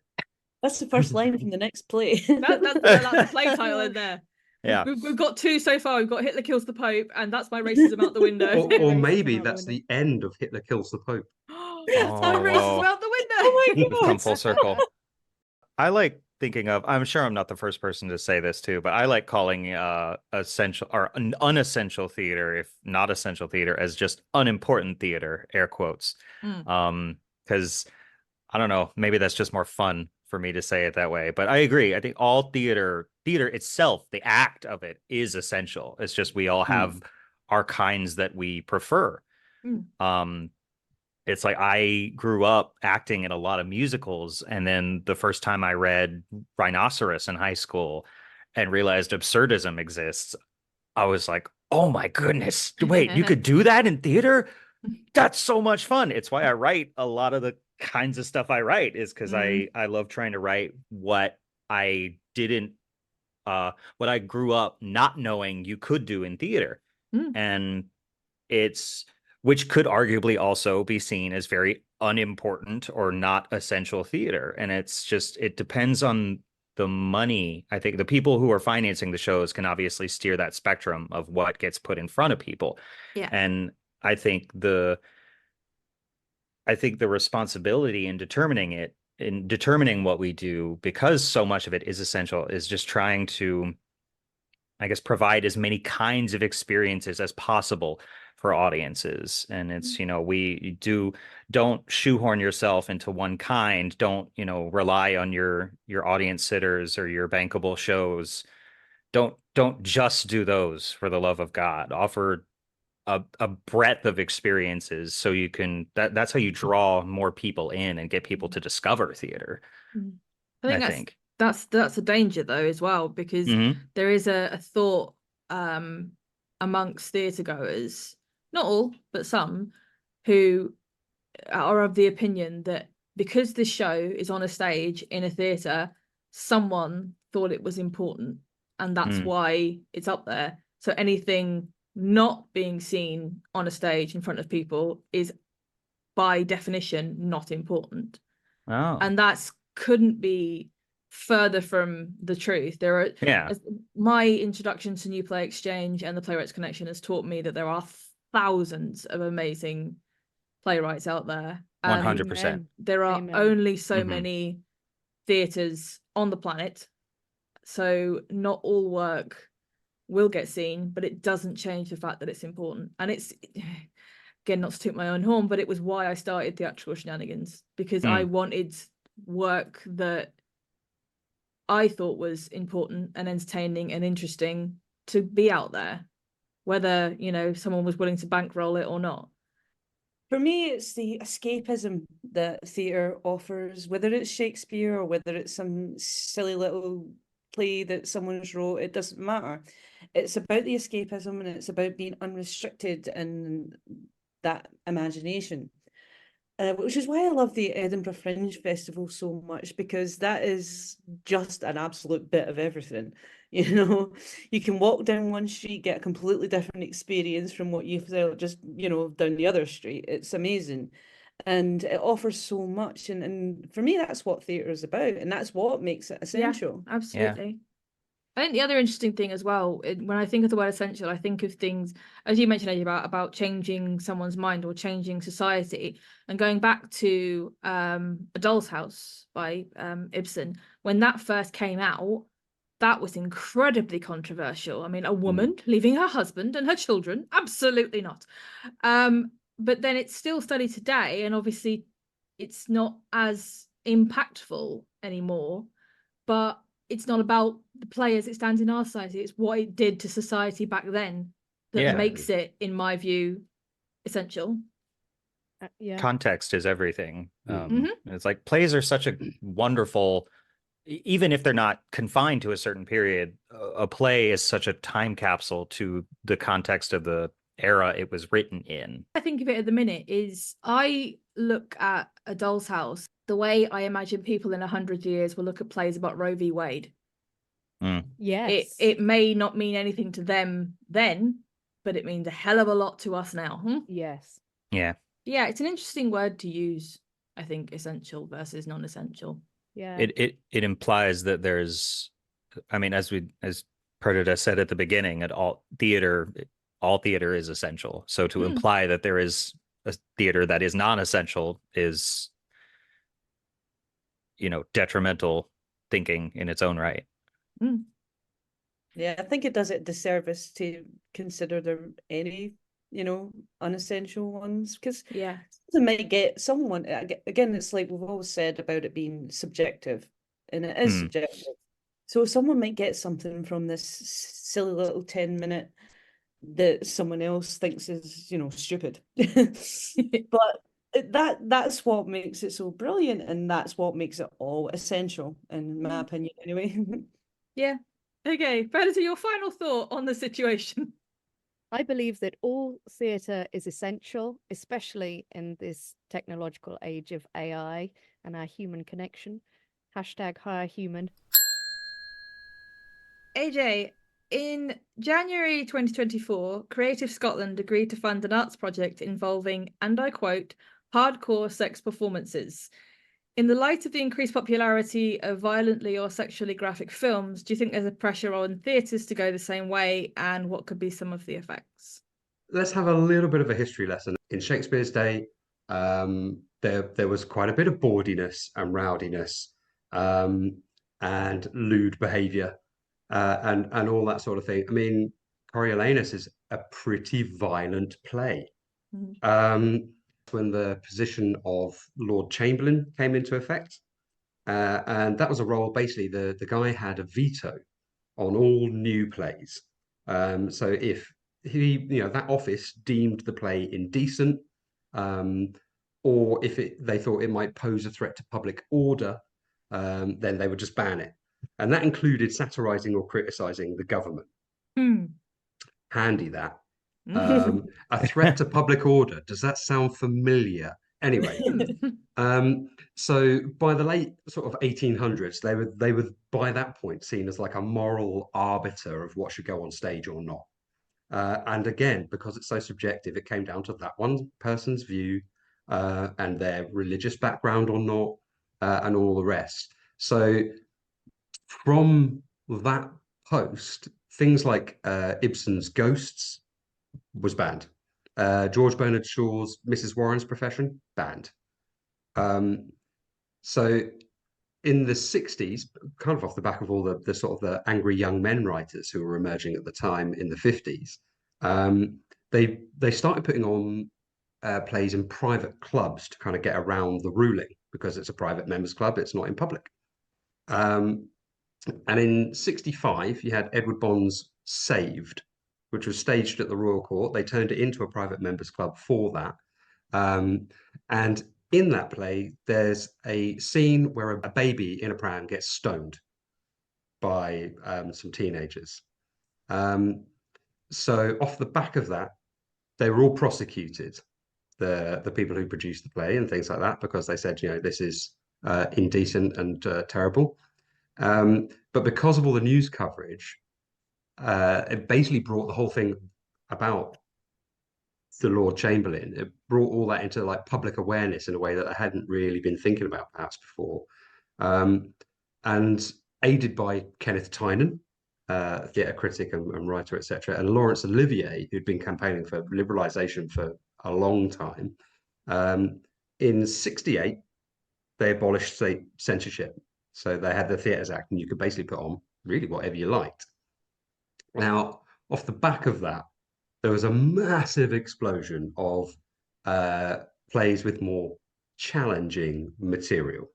That's the first line from the next play. That's the play title in there. Yeah, we've got 2 so far. We've got Hitler kills the Pope, and that's my racism out the window. or maybe that's the end of Hitler kills the Pope. That's my racism out the window. Oh my we've God. come full circle. I like thinking of, I'm sure I'm not the first person to say this too, but I like calling essential or unessential theater, if not essential theater, as just unimportant theater, air quotes. Because I don't know, maybe that's just more fun for me to say it that way. But I agree. I think all theater itself, the act of it, is essential. It's just we all have our kinds that we prefer. It's like I grew up acting in a lot of musicals, and then the first time I read Rhinoceros in high school and realized absurdism exists, I was like, oh my goodness, wait, you could do that in theater? that's so much fun. It's why I write a lot of the kinds of stuff I write, is because Mm. I love trying to write what I didn't what I grew up not knowing you could do in theater. Mm. And it's, which could arguably also be seen as very unimportant or not essential theater. And it's just, it depends on the money. I think the people who are financing the shows can obviously steer that spectrum of what gets put in front of people. Yeah. And I think the responsibility in determining what we do, because so much of it is essential, is just trying to, I guess, provide as many kinds of experiences as possible for audiences. And it's, don't shoehorn yourself into one kind. Don't, rely on your audience sitters or your bankable shows. Don't just do those, for the love of God. Offer a breadth of experiences, so you can, that's how you draw more people in and get people to discover theater. I think I that's think. that's a danger though as well, because Mhm. there is a thought amongst theatre goers, not all, but some, who are of the opinion that because this show is on a stage in a theatre, someone thought it was important, and that's Mm. why it's up there. So anything not being seen on a stage in front of people is by definition not important. Oh, And that's couldn't be further from the truth. There are, yeah. my introduction to New Play Exchange and the Playwrights Connection has taught me that there are thousands of amazing playwrights out there. 100%. Amen. There are Amen. only so Mhm. many theatres on the planet, so not all work will get seen, but it doesn't change the fact that it's important. And it's, again, not to toot my own horn, but it was why I started Theatrical Shenanigans, because I wanted work that I thought was important and entertaining and interesting to be out there, whether, someone was willing to bankroll it or not. For me, it's the escapism that theatre offers, whether it's Shakespeare or whether it's some silly little play that someone's wrote, it doesn't matter. It's about the escapism, and it's about being unrestricted in that imagination. Which is why I love the Edinburgh Fringe Festival so much, because that is just an absolute bit of everything. You can walk down one street, get a completely different experience from what you felt just, down the other street. It's amazing. And it offers so much. And for me, that's what theatre is about. And that's what makes it essential. Yeah, absolutely. I think the other interesting thing as well, when I think of the word essential, I think of things, as you mentioned, Eddie, about changing someone's mind or changing society. And going back to A Doll's House by Ibsen, when that first came out, that was incredibly controversial. I mean, a woman leaving her husband and her children, absolutely not. But then it's still studied today, and obviously it's not as impactful anymore. But it's not about the play as it stands in our society. It's what it did to society back then that makes it, in my view, essential. Yeah. Context is everything. Mhm. It's like, plays are such a wonderful, even if they're not confined to a certain period, a play is such a time capsule to the context of the era it was written in. I think of it at the minute is, I look at A Doll's House the way I imagine people in 100 years will look at plays about Roe v. Wade. Yes. It may not mean anything to them then, but it means a hell of a lot to us now. Yes. Yeah. Yeah, it's an interesting word to use, I think, essential versus non-essential. Yeah. It implies that there's, I mean, as Perdita said at the beginning, all theater is essential. So to imply that there is a theater that is non-essential is, detrimental thinking in its own right. Yeah, I think it does it disservice to consider there any, unessential ones, because someone might get someone, again, it's like we've always said about it being subjective, and it is subjective. So someone might get something from this silly little 10-minute that someone else thinks is, stupid. But that's what makes it so brilliant, and that's what makes it all essential, in my opinion, anyway. Yeah. Okay, Perdita, your final thought on the situation. I believe that all theatre is essential, especially in this technological age of AI and our human connection. Hashtag hire human. AJ, in January 2024, Creative Scotland agreed to fund an arts project involving, and I quote, hardcore sex performances. In the light of the increased popularity of violently or sexually graphic films, do you think there's a pressure on theatres to go the same way, and what could be some of the effects? Let's have a little bit of a history lesson. In Shakespeare's day, there was quite a bit of bawdiness and rowdiness, and lewd behaviour, and all that sort of thing. I mean, Coriolanus is a pretty violent play. When the position of Lord Chamberlain came into effect, and that was a role, basically, the guy had a veto on all new plays. So if that office deemed the play indecent, or if they thought it might pose a threat to public order, then they would just ban it. And that included satirizing or criticizing the government. Handy that. A threat to public order. Does that sound familiar? Anyway, so by the late sort of 1800s, they were by that point seen as like a moral arbiter of what should go on stage or not. And again, because it's so subjective, it came down to that one person's view, and their religious background or not, and all the rest. So from that post, things like Ibsen's Ghosts was banned. George Bernard Shaw's Mrs. Warren's Profession, banned. So in the 60s, kind of off the back of all the sort of the angry young men writers who were emerging at the time in the 50s, they started putting on plays in private clubs to kind of get around the ruling, because it's a private members club, it's not in public. And in 65, you had Edward Bond's Saved, which was staged at the Royal Court. They turned it into a private members club for that. And in that play, there's a scene where a baby in a pram gets stoned by some teenagers. So off the back of that, they were all prosecuted, the people who produced the play and things like that, because they said, this is indecent and terrible. But because of all the news coverage, it basically brought the whole thing about the Lord Chamberlain. It brought all that into like public awareness in a way that I hadn't really been thinking about perhaps before. And aided by Kenneth Tynan, theatre critic and writer, etc., and Laurence Olivier, who'd been campaigning for liberalisation for a long time. In 68, they abolished state censorship. So they had the Theatres Act, and you could basically put on really whatever you liked. Now, off the back of that, there was a massive explosion of plays with more challenging material.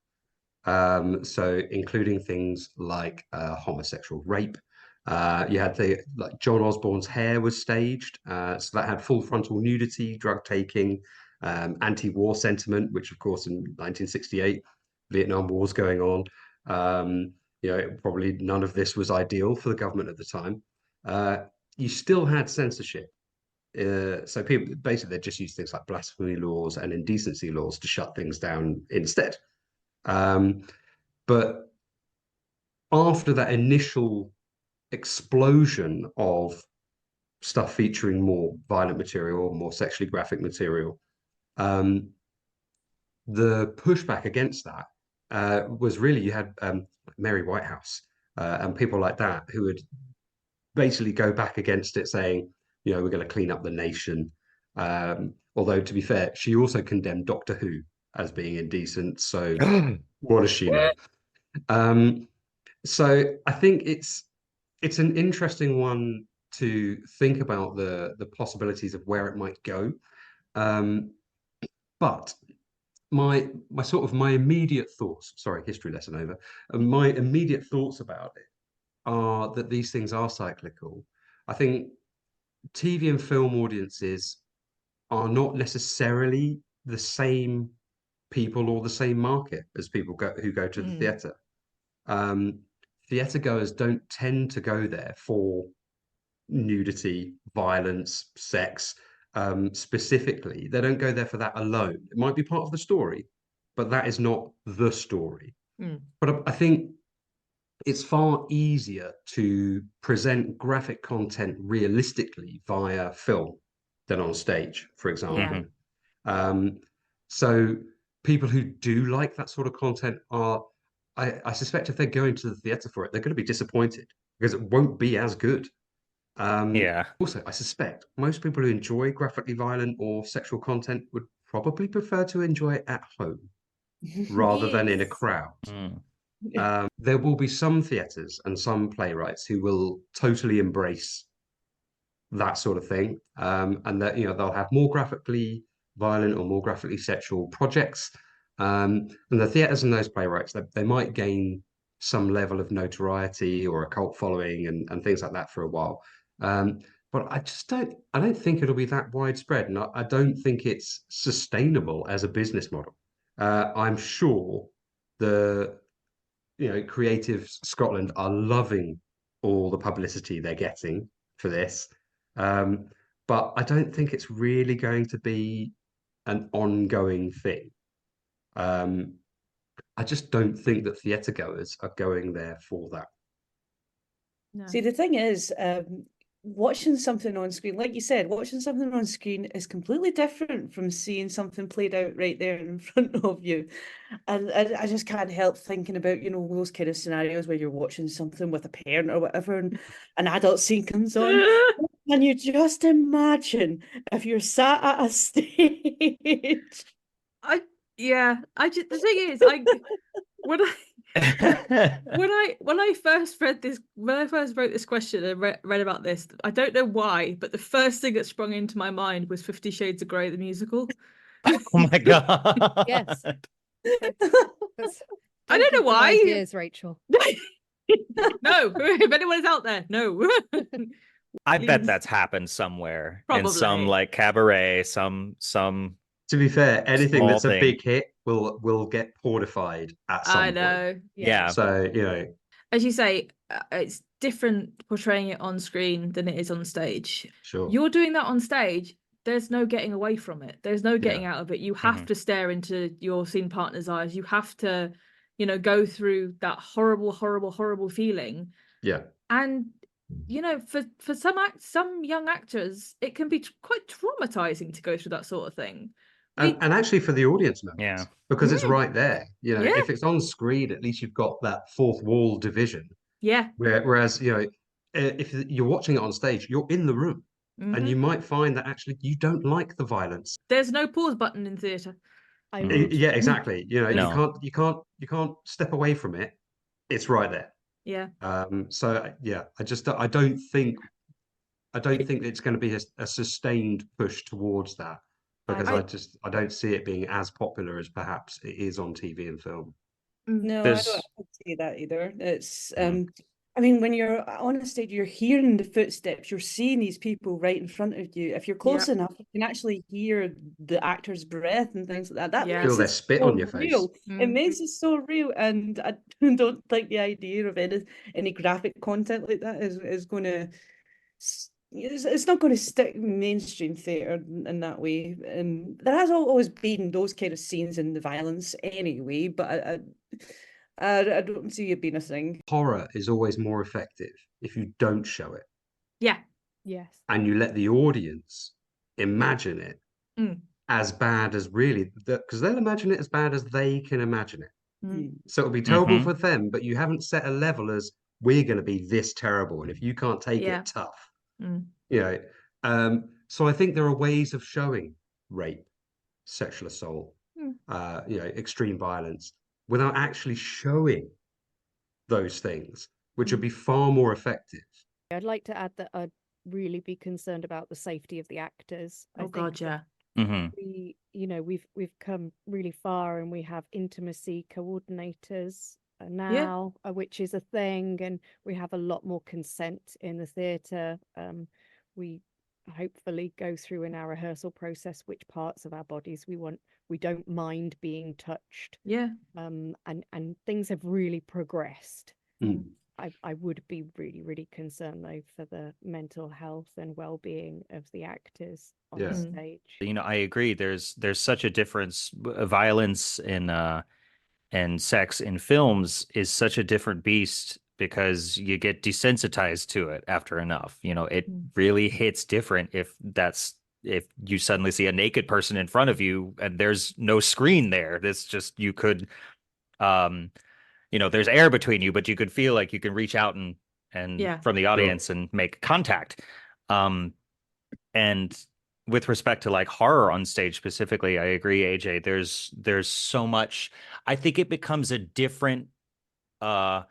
So including things like homosexual rape. You had like John Osborne's Hair was staged, so that had full frontal nudity, drug taking, anti-war sentiment, which of course in 1968, Vietnam War's going on. Probably none of this was ideal for the government at the time. You still had censorship. So people basically they just used things like blasphemy laws and indecency laws to shut things down instead. But after that initial explosion of stuff featuring more violent material, more sexually graphic material, the pushback against that was really, you had Mary Whitehouse and people like that who would basically go back against it, saying, we're going to clean up the nation. Although, to be fair, she also condemned Doctor Who as being indecent. So what does she know? So I think it's an interesting one to think about the possibilities of where it might go. But my immediate thoughts, sorry, history lesson over, my immediate thoughts about it are that these things are cyclical. I think TV and film audiences are not necessarily the same people or the same market as people who go to the theatre. Theatre goers don't tend to go there for nudity, violence, sex, specifically. They don't go there for that alone. It might be part of the story, but that is not the story. But I think it's far easier to present graphic content realistically via film than on stage, for example. So people who do like that sort of content are, I suspect if they're going to the theatre for it, they're going to be disappointed because it won't be as good. Also, I suspect most people who enjoy graphically violent or sexual content would probably prefer to enjoy it at home rather than in a crowd. There will be some theatres and some playwrights who will totally embrace that sort of thing, and that they'll have more graphically violent or more graphically sexual projects. And the theatres and those playwrights, they might gain some level of notoriety or a cult following and things like that for a while. But I don't think it'll be that widespread, and I don't think it's sustainable as a business model. I'm sure the Creative Scotland are loving all the publicity they're getting for this. But I don't think it's really going to be an ongoing thing. I just don't think that theatre goers are going there for that. No. See, the thing is, watching something on screen, like you said, watching something on screen is completely different from seeing something played out right there in front of you. And I just can't help thinking about, those kind of scenarios where you're watching something with a parent or whatever, and an adult scene comes on. And you just imagine if you're sat at a stage. The thing is, when I first wrote this question and read about this, I don't know why, but the first thing that sprung into my mind was 50 Shades of Grey, the musical. Oh my God. Yes. I don't know why. Ideas, Rachel. No, if anyone is out there, no. I bet that's happened somewhere in some Probably. cabaret, some. To be fair, anything Small that's a thing. big hit will get pornified at some I point. know. Yeah. So, as you say, it's different portraying it on screen than it is on stage. sure. You're doing that on stage. There's no getting away from it. There's no getting out of it. You have to stare into your scene partner's eyes. You have to, go through that horrible, horrible, horrible feeling. Yeah. And for some young actors, it can be quite traumatizing to go through that sort of thing. And actually for the audience members, because it's right there. If it's on screen, at least you've got that fourth wall division. Yeah. Whereas, if you're watching it on stage, you're in the room. And you might find that actually you don't like the violence. There's no pause button in theatre. Yeah, exactly. No. You can't step away from it. It's right there. Yeah. So yeah, I don't think it's going to be a sustained push towards that, because I don't see it being as popular as perhaps it is on TV and film. No, I don't see that either. It's I mean, when you're on a stage, you're hearing the footsteps, you're seeing these people right in front of you. If you're close enough, you can actually hear the actor's breath and things like that. That feel their spit on your face. It makes it so real, and I don't think the idea of any graphic content like that is going to. It's not going to stick mainstream theatre in that way, and there has always been those kind of scenes in the violence anyway. But I don't see it being a thing. Horror is always more effective if you don't show it. Yeah. Yes. And you let the audience imagine it as bad as because they'll imagine it as bad as they can imagine it. So it'll be terrible for them, but you haven't set a level as we're going to be this terrible, and if you can't take it, tough. So I think there are ways of showing rape, sexual assault, extreme violence, without actually showing those things, which would be far more effective. I'd like to add that I'd really be concerned about the safety of the actors. We've come really far, and we have intimacy coordinators now, which is a thing, and we have a lot more consent in the theatre. We hopefully go through in our rehearsal process which parts of our bodies we don't mind being touched. And things have really progressed. I would be really, really concerned though for the mental health and well-being of the actors on Yeah. stage. You know, I agree. There's such a difference. Violence and sex in films is such a different beast because you get desensitized to it after enough. You know, it really hits different if you suddenly see a naked person in front of you and there's no screen there. This just you could you know, there's air between you, but you could feel like you can reach out and Yeah. from the audience and make contact. And with respect to like horror on stage specifically, I agree, AJ. There's so much. I think it becomes a different. I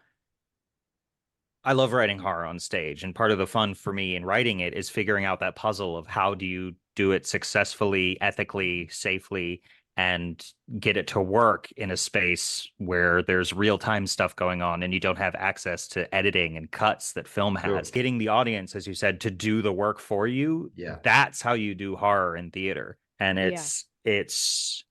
love writing horror on stage, and part of the fun for me in writing it is figuring out that puzzle of how do you do it successfully, ethically, safely, and get it to work in a space where there's real-time stuff going on and you don't have access to editing and cuts that film has. Sure. Getting the audience, as you said, to do the work for you, Yeah. that's how you do horror in theater. And Yeah. it's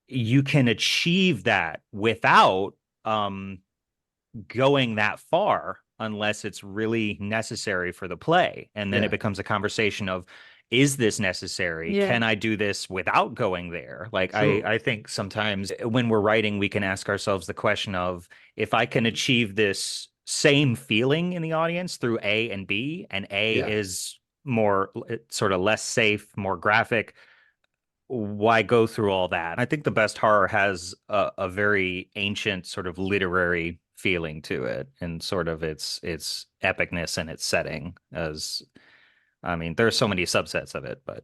you can achieve that without going that far unless it's really necessary for the play. And then Yeah. it becomes a conversation of, is this necessary? Yeah. Can I do this without going there? Like, Sure. I think sometimes when we're writing, we can ask ourselves the question of, if I can achieve this same feeling in the audience through A and B, and A Yeah. is more sort of less safe, more graphic, why go through all that? I think the best horror has a very ancient sort of literary feeling to it, and sort of its epicness and its setting. As I mean, there are so many subsets of it, but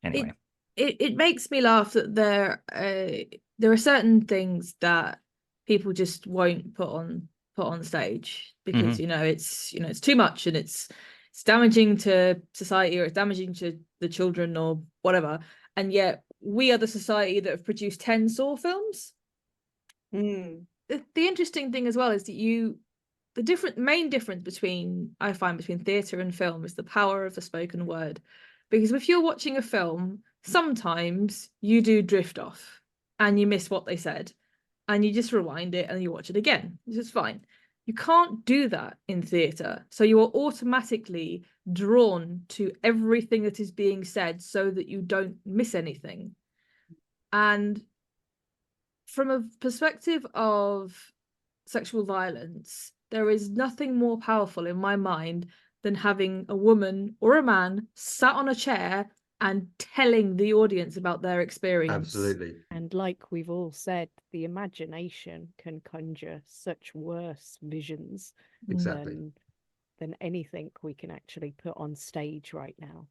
anyway, it makes me laugh that there are certain things that people just won't put on stage because it's too much and it's damaging to society, or it's damaging to the children or whatever. And yet we are the society that have produced 10 Saw films. Mm. The interesting thing as well is that the main difference between theatre and film is the power of the spoken word. Because if you're watching a film, sometimes you do drift off and you miss what they said and you just rewind it and you watch it again. This is fine. You can't do that in theatre. So you are automatically drawn to everything that is being said so that you don't miss anything. And from a perspective of sexual violence, there is nothing more powerful in my mind than having a woman or a man sat on a chair and telling the audience about their experience. Absolutely. And like we've all said, the imagination can conjure such worse visions Exactly. than anything we can actually put on stage right now.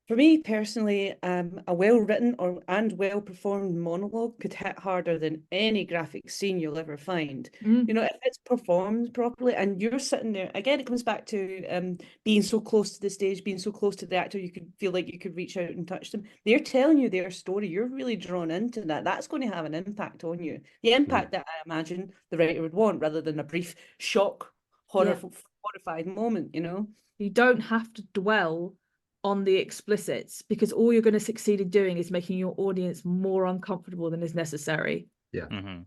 For me personally, a well-written and well-performed monologue could hit harder than any graphic scene you'll ever find. You know, if it's performed properly and you're sitting there, again, it comes back to being so close to the stage, being so close to the actor, you could feel like you could reach out and touch them. They're telling you their story. You're really drawn into that. That's going to have an impact on you. The impact that I imagine the writer would want, rather than a brief shock, horrified moment, you know? You don't have to dwell on the explicits, because all you're going to succeed in doing is making your audience more uncomfortable than is necessary. Yeah. Mm-hmm.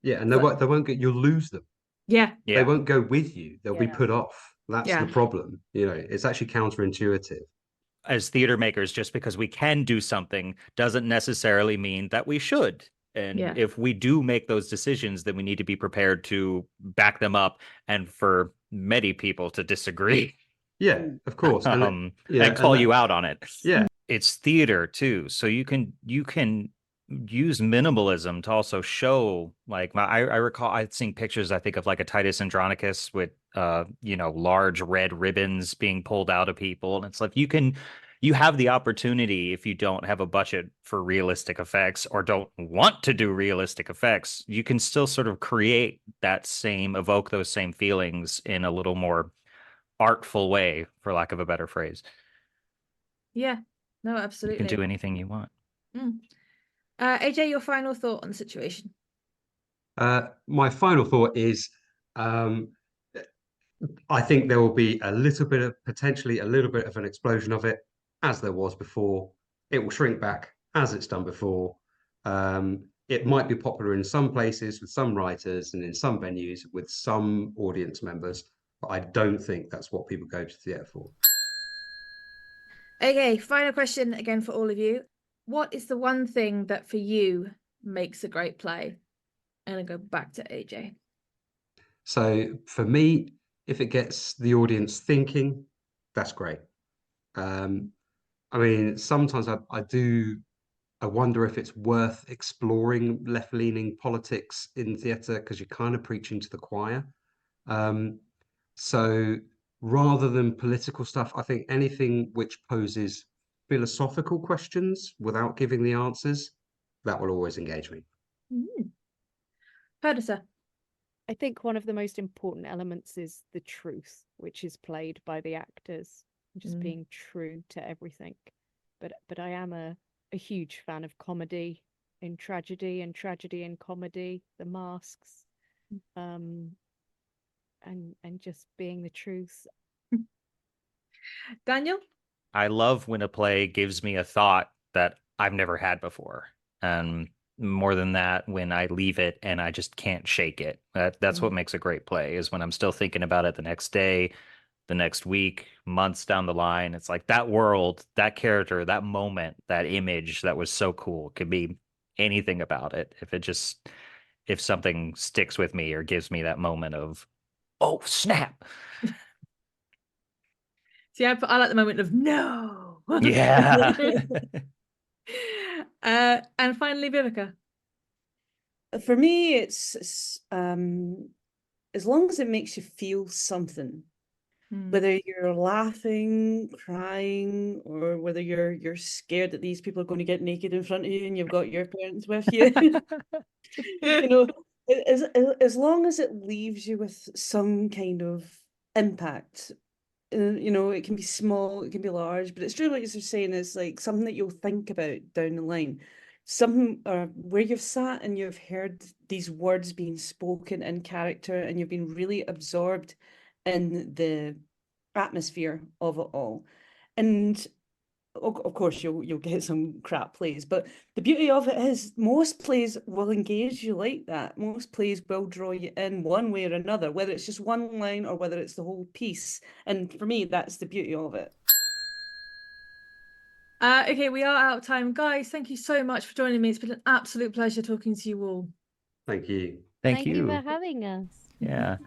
Yeah, and they won't get, you'll lose them. Yeah. They won't go with you. They'll be Yeah. put off. That's the problem. You know, it's actually counterintuitive. As theater makers, just because we can do something doesn't necessarily mean that we should. And if we do make those decisions, then we need to be prepared to back them up, and for many people to distree. Yeah, of course. And call you out on it. Yeah. It's theater too. So you can use minimalism to also show, like, I recall I'd seen pictures, I think, of like a Titus Andronicus with large red ribbons being pulled out of people. And it's like you have the opportunity, if you don't have a budget for realistic effects or don't want to do realistic effects, you can still sort of evoke those same feelings in a little more artful way, for lack of a better phrase. Yeah, no, absolutely. You can do anything you want. AJ, your final thought on the situation? My final thought is, I think there will be potentially a little bit of an explosion of it, as there was before. It will shrink back as it's done before. it might be popular in some places with some writers and in some venues with some audience members, but I don't think that's what people go to theatre for. Okay, final question again for all of you. What is the one thing that for you makes a great play? I'm going to go back to AJ. So for me, if it gets the audience thinking, that's great. I mean, sometimes I wonder if it's worth exploring left-leaning politics in theatre because you're kind of preaching to the choir. So rather than political stuff, I think anything which poses philosophical questions without giving the answers, that will always engage me. Perdita. I think one of the most important elements is the truth, which is played by the actors, just being true to everything. But I am a huge fan of comedy in tragedy and tragedy in comedy, the masks, and just being the truth. Daniel? I love when a play gives me a thought that I've never had before. And more than that, when I leave it and I just can't shake it. That's what makes a great play, is when I'm still thinking about it the next day, the next week, months down the line. It's like that world, that character, that moment, that image that was so cool. It could be anything about it. If something sticks with me or gives me that moment of, oh, snap. See, I like the moment of no. Yeah. And finally, Vivika. For me, it's as long as it makes you feel something, whether you're laughing, crying, or whether you're scared that these people are going to get naked in front of you and you've got your parents with you. You know, as long as it leaves you with some kind of impact. You know, it can be small, it can be large, but it's true what you're saying, is like something that you'll think about down the line. Something where you've sat and you've heard these words being spoken in character and you've been really absorbed in the atmosphere of it all. And of course you'll get some crap plays, but the beauty of it is most plays will engage you like that. Most plays will draw you in one way or another, whether it's just one line or whether it's the whole piece. And for me, that's the beauty of it. Okay, we are out of time. Guys, thank you so much for joining me. It's been an absolute pleasure talking to you all. Thank you. Thank you. for having us. Yeah.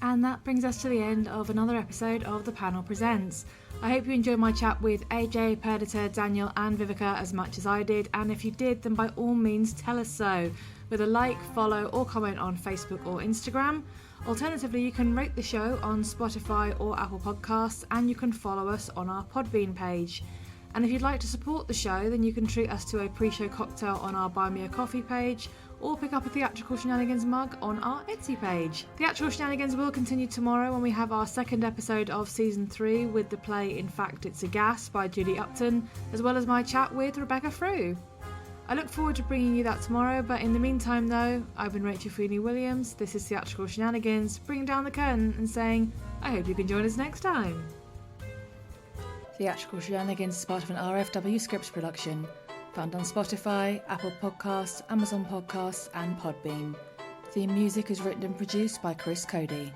And that brings us to the end of another episode of The Panel Presents. I hope you enjoyed my chat with AJ, Perdita, Daniel and Vivika as much as I did, and if you did, then by all means tell us so with a like, follow or comment on Facebook or Instagram. Alternatively, you can rate the show on Spotify or Apple Podcasts, and you can follow us on our Podbean page. And if you'd like to support the show, then you can treat us to a pre-show cocktail on our Buy Me a Coffee page, or pick up a Theatrical Shenanigans mug on our Etsy page. Theatrical Shenanigans will continue tomorrow when we have our second episode of Season 3 with the play In Fact It's a Gas by Judy Upton, as well as my chat with Rebecca Frew. I look forward to bringing you that tomorrow, but in the meantime though, I've been Rachel Feeney-Williams, this is Theatrical Shenanigans, bringing down the curtain and saying, I hope you can join us next time. Theatrical Shenanigans is part of an RFW Scripts production, found on Spotify, Apple Podcasts, Amazon Podcasts and Podbean. Theme music is written and produced by Chris Cody.